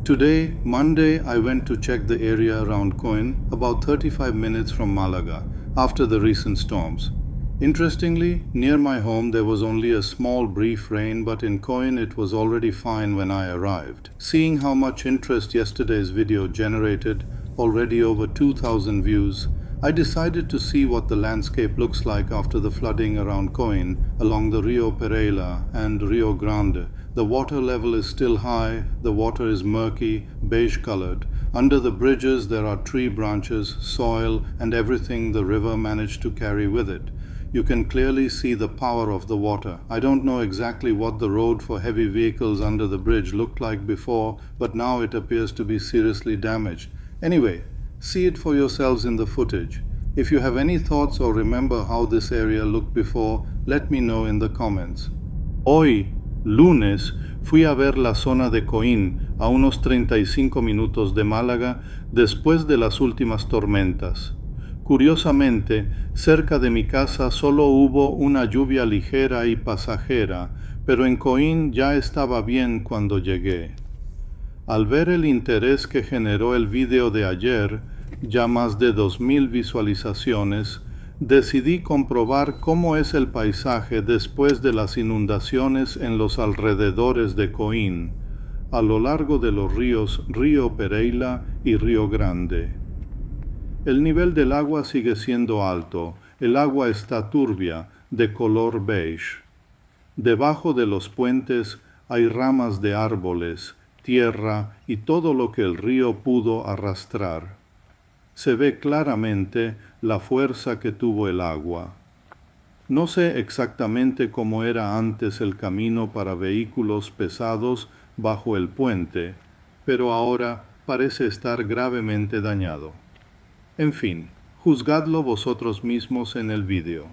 Today, Monday, I went to check the area around Coin, about 35 minutes from Malaga, after the recent storms. Interestingly, near my home there was only a small brief rain, but in Coin it was already fine when I arrived. Seeing how much interest yesterday's video generated, already over 2,000 views, I decided to see what the landscape looks like after the flooding around Coin, along the Rio Pereira and Rio Grande. The water level is still high, the water is murky, beige colored. Under the bridges there are tree branches, soil, and everything the river managed to carry with it. You can clearly see the power of the water. I don't know exactly what the road for heavy vehicles under the bridge looked like before, but now it appears to be seriously damaged. Anyway, see it for yourselves in the footage. If you have any thoughts or remember how this area looked before, let me know in the comments. Hoy, lunes, fui a ver la zona de Coín, a unos 35 minutos de Málaga, después de las últimas tormentas. Curiosamente, cerca de mi casa solo hubo una lluvia ligera y pasajera, pero en Coín ya estaba bien cuando llegué. Al ver el interés que generó el video de ayer, ya más de 2,000 visualizaciones, decidí comprobar cómo es el paisaje después de las inundaciones en los alrededores de Coín, a lo largo de los ríos Río Pereira y Río Grande. El nivel del agua sigue siendo alto, el agua está turbia, de color beige. Debajo de los puentes hay ramas de árboles, tierra y todo lo que el río pudo arrastrar. Se ve claramente la fuerza que tuvo el agua. No sé exactamente cómo era antes el camino para vehículos pesados bajo el puente, pero ahora parece estar gravemente dañado. En fin, juzgadlo vosotros mismos en el vídeo.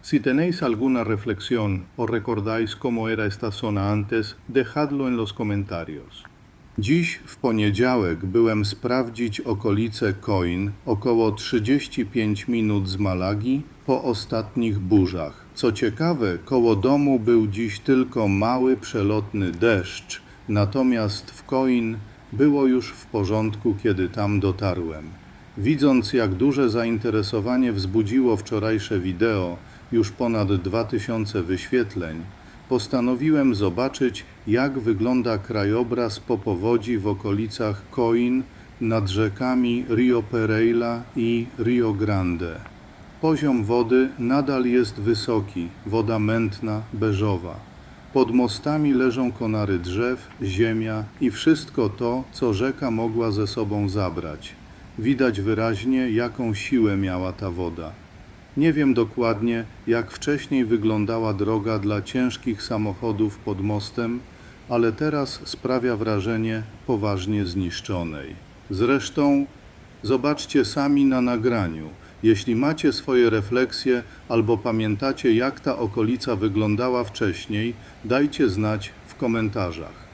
Si tenéis alguna reflexión o recordáis cómo era esta zona antes, dejadlo en los comentarios. Dziś w poniedziałek byłem sprawdzić okolice Coin, około 35 minut z Malagi, po ostatnich burzach. Co ciekawe, koło domu był dziś tylko mały przelotny deszcz, natomiast w Coin było już w porządku, kiedy tam dotarłem. Widząc, jak duże zainteresowanie wzbudziło wczorajsze wideo, już ponad 2000 wyświetleń, postanowiłem zobaczyć, jak wygląda krajobraz po powodzi w okolicach Coin nad rzekami Rio Pereira i Rio Grande. Poziom wody nadal jest wysoki, woda mętna, beżowa. Pod mostami leżą konary drzew, ziemia i wszystko to, co rzeka mogła ze sobą zabrać. Widać wyraźnie, jaką siłę miała ta woda. Nie wiem dokładnie, jak wcześniej wyglądała droga dla ciężkich samochodów pod mostem, ale teraz sprawia wrażenie poważnie zniszczonej. Zresztą zobaczcie sami na nagraniu. Jeśli macie swoje refleksje albo pamiętacie, jak ta okolica wyglądała wcześniej, dajcie znać w komentarzach.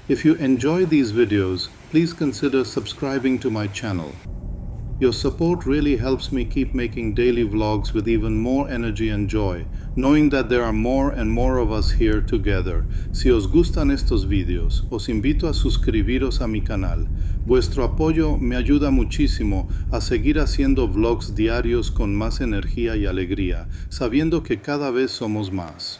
If you enjoy these videos, please consider subscribing to my channel. Your support really helps me keep making daily vlogs with even more energy and joy, knowing that there are more and more of us here together. Si os gustan estos videos, os invito a suscribiros a mi canal. Vuestro apoyo me ayuda muchísimo a seguir haciendo vlogs diarios con más energía y alegría, sabiendo que cada vez somos más.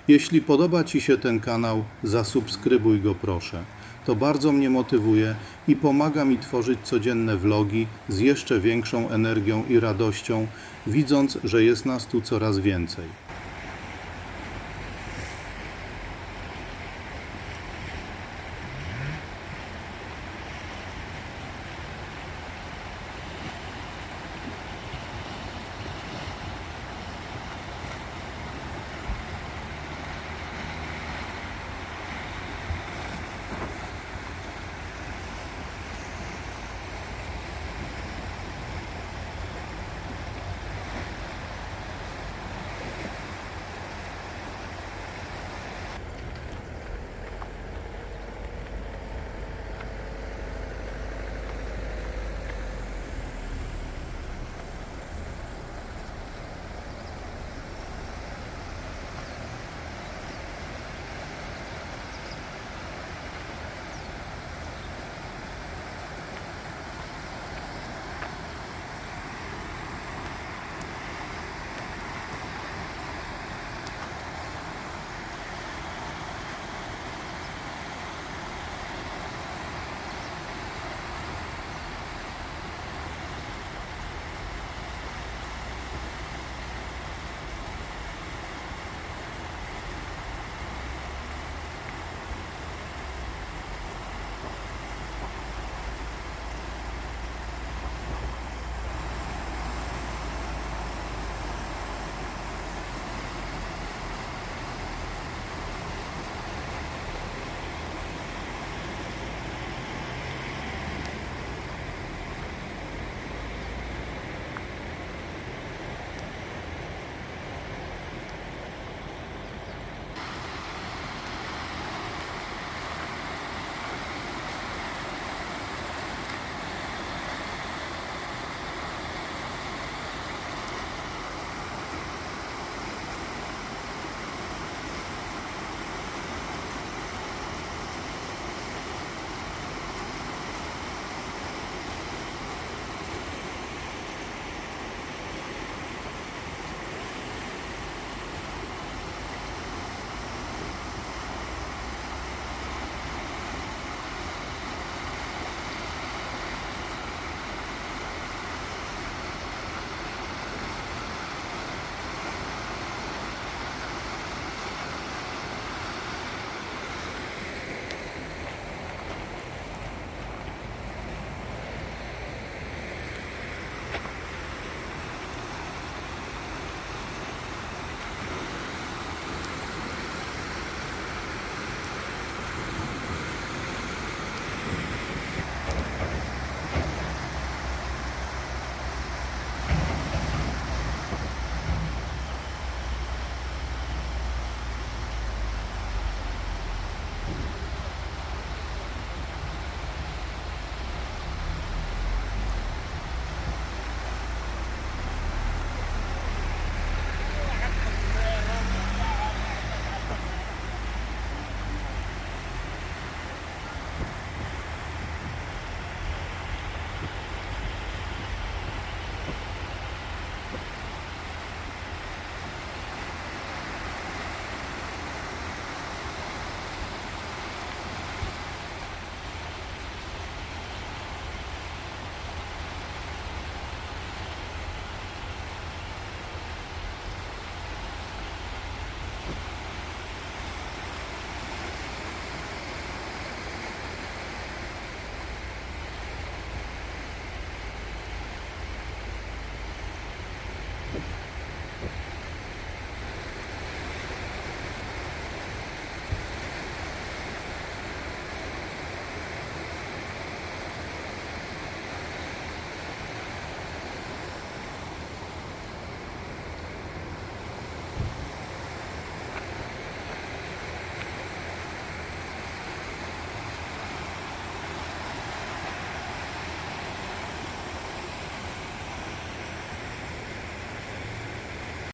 Jeśli podoba Ci się ten kanał, zasubskrybuj go proszę. To bardzo mnie motywuje i pomaga mi tworzyć codzienne vlogi z jeszcze większą energią i radością, widząc, że jest nas tu coraz więcej.